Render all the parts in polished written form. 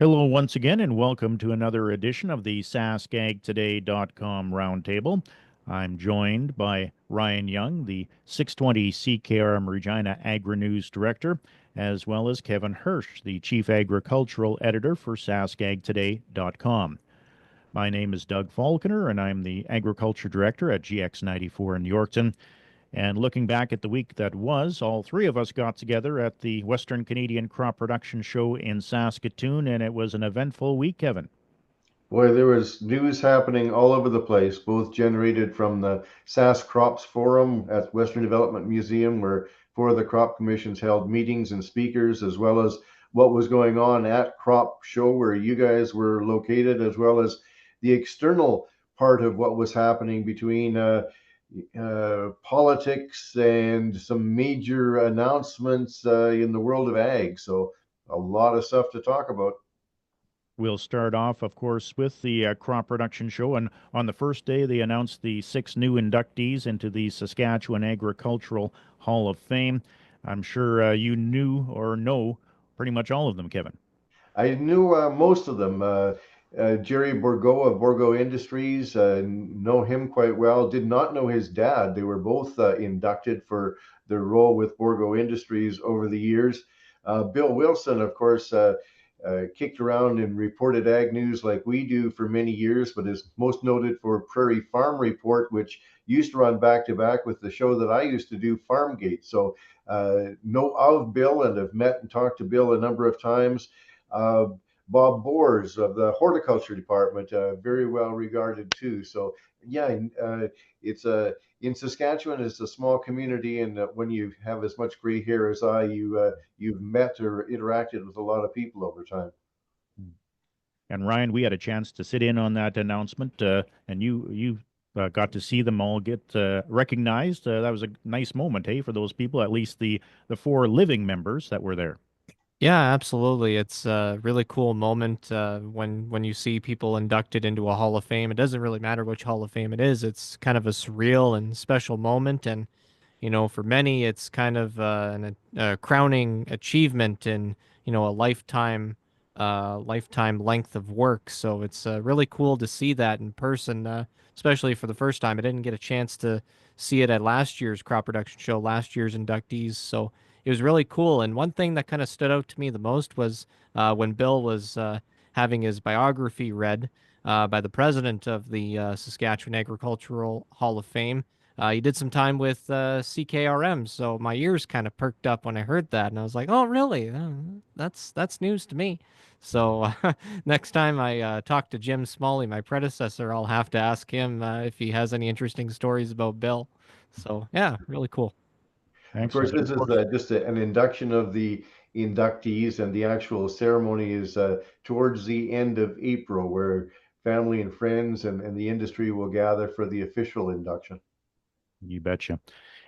Hello once again, and welcome to another edition of the SaskAgToday.com Roundtable. I'm joined by Ryan Young, the 620 CKRM Regina Agri-News Director, as well as Kevin Hursh, the Chief Agricultural Editor for SaskAgToday.com. My name is Doug Falconer, and I'm the Agriculture Director at GX94 in Yorkton. And looking back at the week that was, all three of us got together at the Western Canadian Crop Production Show in Saskatoon, and it was an eventful week, Kevin. Boy, there was news happening all over the place, both generated from the Sask Crops Forum at Western Development Museum, where four of the crop commissions held meetings and speakers, as well as what was going on at Crop Show, where you guys were located, as well as the external part of what was happening between politics and some major announcements in the world of ag. So a lot of stuff to talk about. We'll start off, of course, with the crop production show. And on the first day, they announced the 6 new inductees into the Saskatchewan Agricultural Hall of Fame. I'm sure you knew or know pretty much all of them, Kevin. I knew most of them. Jerry Bourgault of Bourgault Industries, know him quite well. Did not know his dad. They were both inducted for their role with Bourgault Industries over the years. Bill Wilson, of course, kicked around and reported ag news like we do for many years, but is most noted for Prairie Farm Report, which used to run back to back with the show that I used to do, Farmgate. So know of Bill and have met and talked to Bill a number of times. Uh, Bob Boers of the horticulture department, very well regarded too. So yeah, it's in Saskatchewan. It's a small community, and when you have as much gray hair as I, you've met or interacted with a lot of people over time. And Ryan, we had a chance to sit in on that announcement, and you got to see them all get recognized. That was a nice moment, hey, for those people, at least the 4 living members that were there. Yeah, absolutely. It's a really cool moment when you see people inducted into a Hall of Fame. It doesn't really matter which Hall of Fame it is. It's kind of a surreal and special moment, and for many, it's kind of a crowning achievement in a lifetime length of work. So it's really cool to see that in person, especially for the first time. I didn't get a chance to see it at last year's crop production show, last year's inductees. So it was really cool. And one thing that kind of stood out to me the most was when Bill was having his biography read by the president of the Saskatchewan Agricultural Hall of Fame. He did some time with CKRM, so my ears kind of perked up when I heard that, and I was like, "Oh, really? That's news to me." So next time I talk to Jim Smalley, my predecessor, I'll have to ask him if he has any interesting stories about Bill. So yeah, really cool. Of course, Excellent. this is just an induction of the inductees, and the actual ceremony is towards the end of April, where family and friends and the industry will gather for the official induction. You betcha.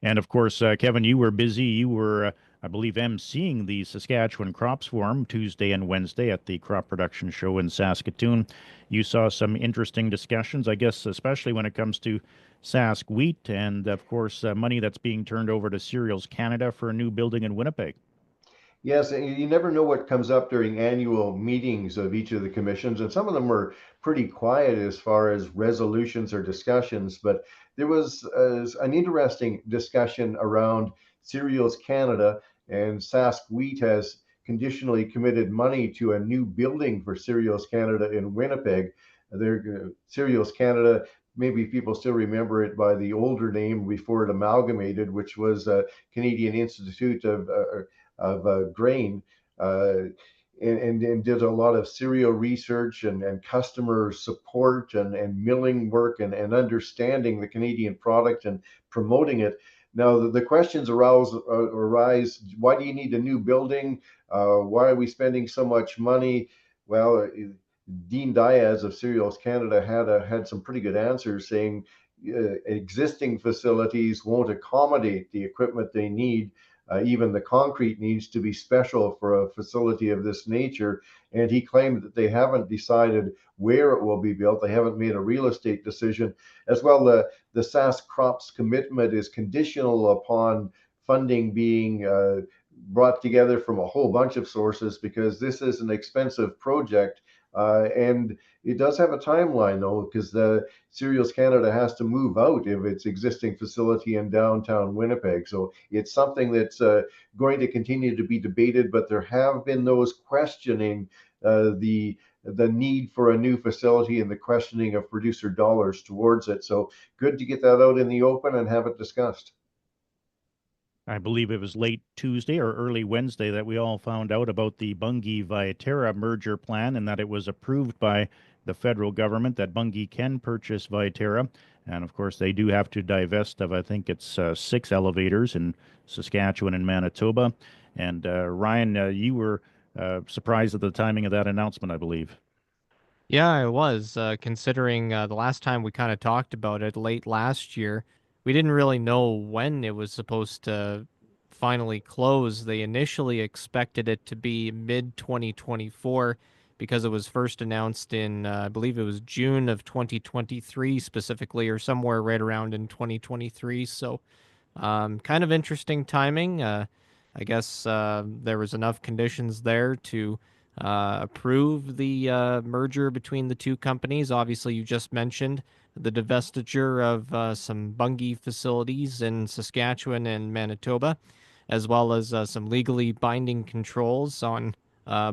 And of course, Kevin, you were busy. You were, I believe, emceeing the Saskatchewan Crops Forum Tuesday and Wednesday at the Crop Production Show in Saskatoon. You saw some interesting discussions, I guess, especially when it comes to Sask wheat and, of course, money that's being turned over to Cereals Canada for a new building in Winnipeg. Yes, and you never know what comes up during annual meetings of each of the commissions, and some of them were pretty quiet as far as resolutions or discussions. But there was an interesting discussion around Cereals Canada, and Sask Wheat has conditionally committed money to a new building for Cereals Canada in Winnipeg. Cereals Canada, maybe people still remember it by the older name before it amalgamated, which was Canadian Institute of grain, and did a lot of cereal research and customer support and milling work and understanding the Canadian product and promoting it. Now, the questions arise, why do you need a new building? Why are we spending so much money? Well, Dean Diaz of Cereals Canada had some pretty good answers, saying existing facilities won't accommodate the equipment they need. Even the concrete needs to be special for a facility of this nature. And he claimed that they haven't decided where it will be built. They haven't made a real estate decision. As well, the Sask Crops commitment is conditional upon funding being brought together from a whole bunch of sources, because this is an expensive project. And it does have a timeline, though, because the Cereals Canada has to move out of its existing facility in downtown Winnipeg. So it's something that's going to continue to be debated, but there have been those questioning the need for a new facility and the questioning of producer dollars towards it. So good to get that out in the open and have it discussed. I believe it was late Tuesday or early Wednesday that we all found out about the Bunge-Viterra merger plan, and that it was approved by the federal government that Bunge can purchase Viterra. And of course, they do have to divest of, I think it's 6 elevators in Saskatchewan and Manitoba. And Ryan, you were surprised at the timing of that announcement, I believe. Yeah, I was, considering the last time we kind of talked about it late last year. We didn't really know when it was supposed to finally close. They initially expected it to be mid 2024 because it was first announced in, I believe it was June of 2023 specifically, or somewhere right around in 2023. So, kind of interesting timing. I guess there was enough conditions there to approve the merger between the two companies. Obviously, you just mentioned the divestiture of some Bunge facilities in Saskatchewan and Manitoba, as well as some legally binding controls on uh,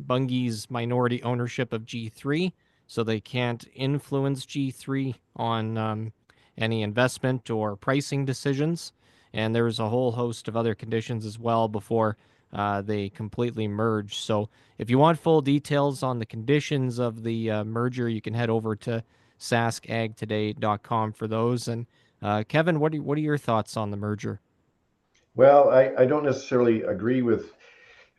Bunge's minority ownership of G3, so they can't influence G3 on any investment or pricing decisions. And there's a whole host of other conditions as well before they completely merge. So if you want full details on the conditions of the merger, you can head over to saskagtoday.com for those. And Kevin, what are your thoughts on the merger? Well, I don't necessarily agree with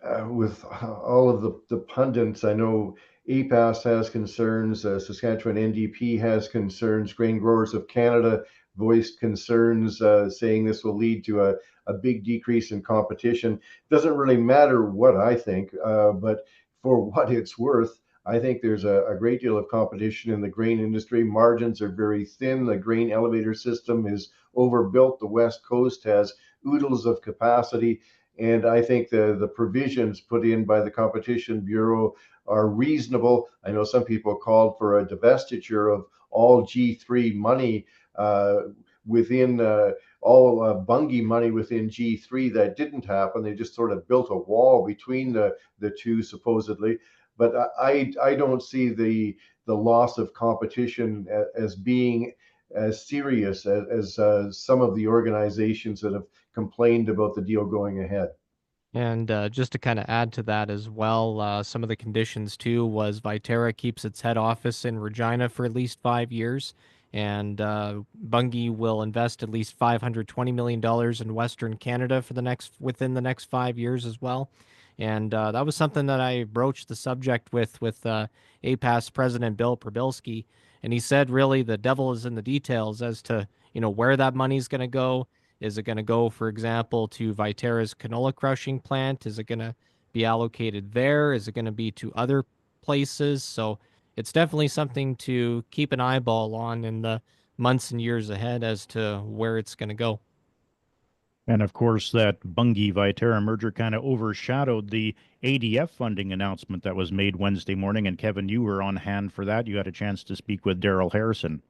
all of the pundits. I know APAS has concerns, Saskatchewan NDP has concerns, Grain Growers of Canada voiced concerns, saying this will lead to a big decrease in competition. Doesn't really matter what I think, but for what it's worth, I think there's a great deal of competition in the grain industry. Margins are very thin. The grain elevator system is overbuilt. The West Coast has oodles of capacity. And I think the provisions put in by the Competition Bureau are reasonable. I know some people called for a divestiture of all G3 money within all Bunge money within G3. That didn't happen. They just sort of built a wall between the two, supposedly. But I don't see the loss of competition as being as serious as some of the organizations that have complained about the deal going ahead. And just to kind of add to that as well, some of the conditions too was Viterra keeps its head office in Regina for at least 5 years, and Bunge will invest at least $520 million in Western Canada for the next within the next 5 years as well. And that was something that I broached the subject with APAS President Bill Prabilski, and he said really the devil is in the details as to where that money's going to go. Is it going to go, for example, to Viterra's canola crushing plant? Is it going to be allocated there? Is it going to be to other places? So it's definitely something to keep an eyeball on in the months and years ahead as to where it's going to go. And of course, that Bunge-Viterra merger kind of overshadowed the ADF funding announcement that was made Wednesday morning. And Kevin, you were on hand for that. You had a chance to speak with Daryl Harrison.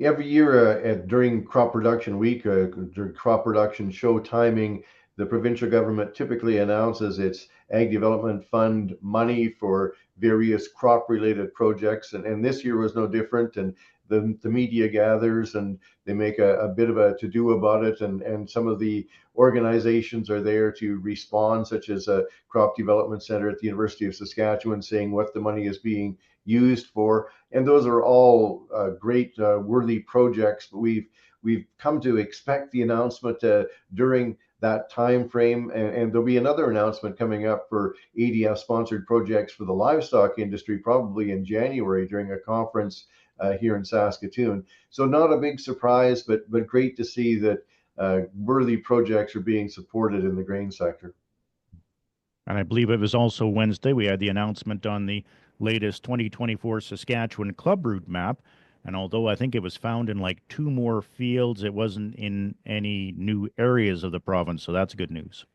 Every year during crop production week, during crop production show timing, the provincial government typically announces its ag development fund money for various crop related projects. And this year was no different. And the media gathers and they make a bit of a to do about it. And some of the organizations are there to respond, such as a crop development center at the University of Saskatchewan, saying what the money is being used for. And those are all great, worthy projects. But we've come to expect the announcement during that time frame, and there'll be another announcement coming up for ADF sponsored projects for the livestock industry, probably in January during a conference here in Saskatoon. So not a big surprise, but great to see that worthy projects are being supported in the grain sector. And I believe it was also Wednesday we had the announcement on the latest 2024 Saskatchewan club route map. And although I think it was found in like 2 more fields, it wasn't in any new areas of the province. So that's good news.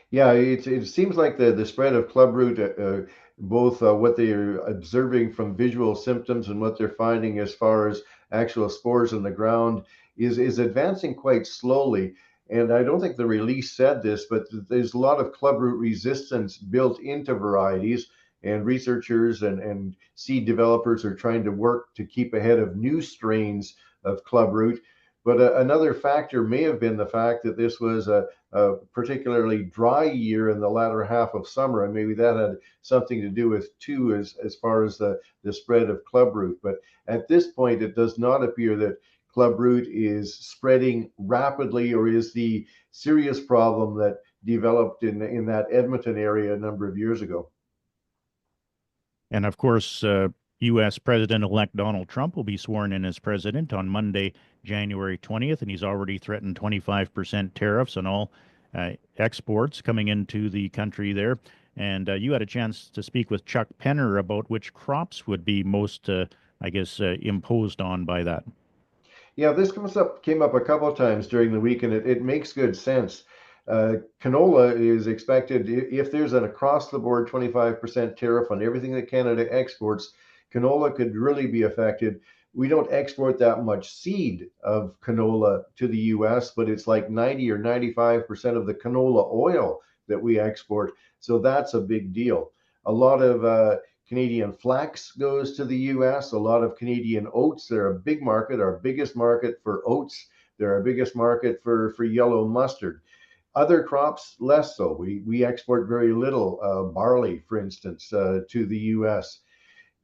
Yeah, it seems like the spread of clubroot, both what they're observing from visual symptoms and what they're finding as far as actual spores in the ground is advancing quite slowly. And I don't think the release said this, but there's a lot of clubroot resistance built into varieties, and researchers and seed developers are trying to work to keep ahead of new strains of clubroot. But another factor may have been the fact that this was a particularly dry year in the latter half of summer, and maybe that had something to do with too, as far as the spread of clubroot. But at this point, it does not appear that clubroot is spreading rapidly or is the serious problem that developed in that Edmonton area a number of years ago. And of course, U.S. President-elect Donald Trump will be sworn in as president on Monday, January 20th, and he's already threatened 25% tariffs on all exports coming into the country there. And you had a chance to speak with Chuck Penner about which crops would be most, imposed on by that. Yeah, this came up a couple of times during the week, and it makes good sense. Canola is expected, if there's an across the board 25% tariff on everything that Canada exports, canola could really be affected. We don't export that much seed of canola to the US, but it's like 90 or 95% of the canola oil that we export. So that's a big deal. A lot of Canadian flax goes to the US, a lot of Canadian oats. They're a big market, our biggest market for oats. They're our biggest market for yellow mustard. Other crops, less so. We export very little barley, for instance, to the US.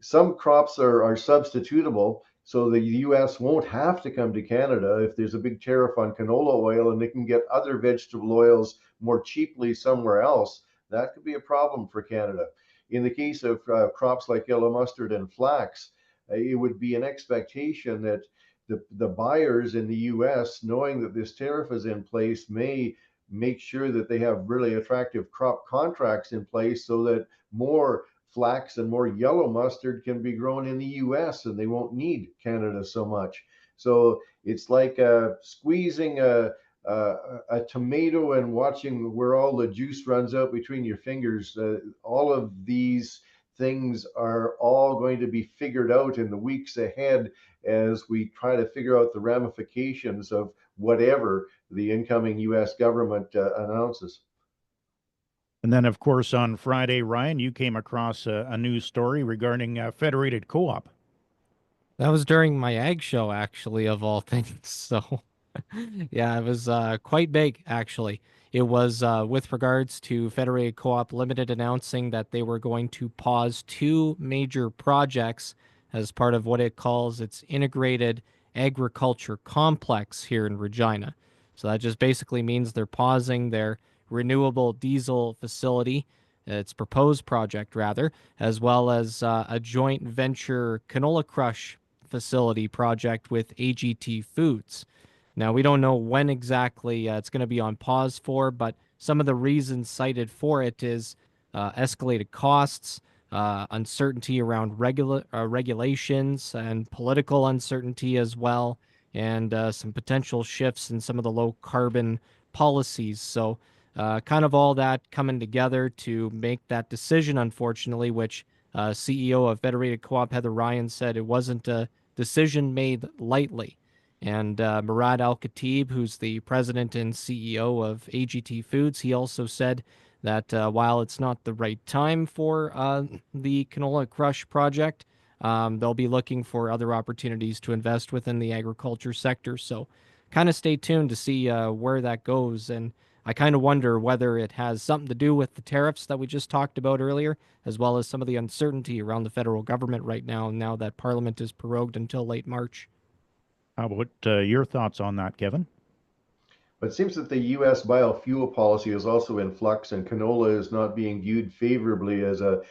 Some crops are substitutable, so the US won't have to come to Canada if there's a big tariff on canola oil and they can get other vegetable oils more cheaply somewhere else. That could be a problem for Canada. In the case of crops like yellow mustard and flax, it would be an expectation that the buyers in the US, knowing that this tariff is in place, may make sure that they have really attractive crop contracts in place so that more flax and more yellow mustard can be grown in the US and they won't need Canada so much. So it's like squeezing a tomato and watching where all the juice runs out between your fingers. All of these things are all going to be figured out in the weeks ahead as we try to figure out the ramifications of whatever the incoming US government announces. And then, of course, on Friday, Ryan, you came across a news story regarding Federated Co-op. That was during my ag show, actually, of all things. So, yeah, it was quite big, actually. It was with regards to Federated Co-op Limited announcing that they were going to pause two major projects as part of what it calls its Integrated Agriculture Complex here in Regina. So that just basically means they're pausing their renewable diesel facility, its proposed project rather, as well as a joint venture canola crush facility project with AGT Foods. Now, we don't know when exactly it's going to be on pause for, but some of the reasons cited for it is escalated costs, uncertainty around regulations, and political uncertainty as well, and some potential shifts in some of the low carbon policies. So, kind of all that coming together to make that decision, unfortunately, which CEO of Federated Co-op Heather Ryan said it wasn't a decision made lightly. And Murad Al-Khatib, who's the president and CEO of AGT Foods, he also said that while it's not the right time for the canola crush project, they'll be looking for other opportunities to invest within the agriculture sector. So kind of stay tuned to see where that goes. And I kind of wonder whether it has something to do with the tariffs that we just talked about earlier, as well as some of the uncertainty around the federal government right now that Parliament is prorogued until late March. How about your thoughts on that, Kevin? But it seems that the US biofuel policy is also in flux, and canola is not being viewed favorably as a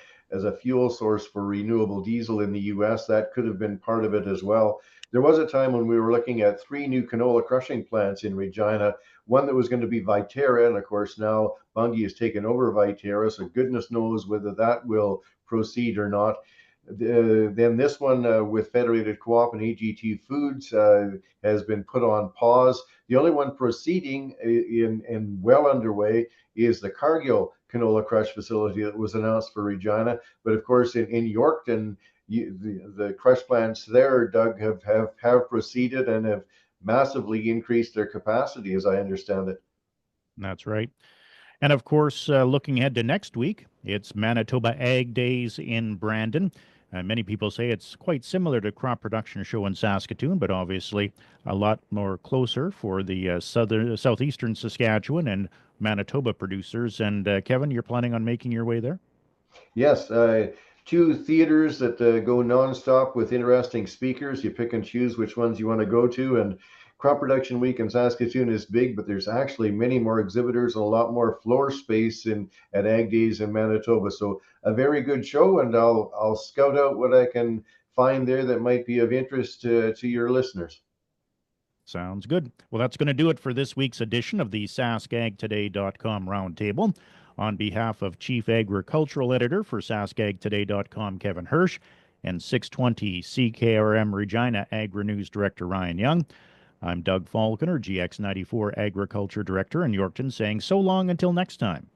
fuel source for renewable diesel in the US. That could have been part of it as well. There was a time when we were looking at 3 new canola crushing plants in Regina, one that was going to be Viterra, and of course now Bunge has taken over Viterra, so goodness knows whether that will proceed or not. Then this one with Federated Co-op and AGT Foods has been put on pause. The only one proceeding in well underway is the Cargill canola crush facility that was announced for Regina. But of course, in Yorkton, the crush plants there, Doug, have proceeded and have massively increased their capacity, as I understand it. That's right. And of course, looking ahead to next week, it's Manitoba Ag Days in Brandon. Many people say it's quite similar to Crop Production Show in Saskatoon, but obviously a lot more closer for the southeastern Saskatchewan and Manitoba producers. And Kevin, you're planning on making your way there? Yes, two theaters that go nonstop with interesting speakers. You pick and choose which ones you want to go to. And Crop Production Week in Saskatoon is big, but there's actually many more exhibitors and a lot more floor space in at Ag Days in Manitoba. So a very good show, and I'll scout out what I can find there that might be of interest to your listeners. Sounds good. Well, that's going to do it for this week's edition of the SaskAgToday.com Roundtable. On behalf of Chief Agricultural Editor for SaskAgToday.com, Kevin Hursh, and 620 CKRM Regina Agri-News Director Ryan Young, I'm Doug Falconer, GX94 Agriculture Director in Yorkton, saying so long until next time.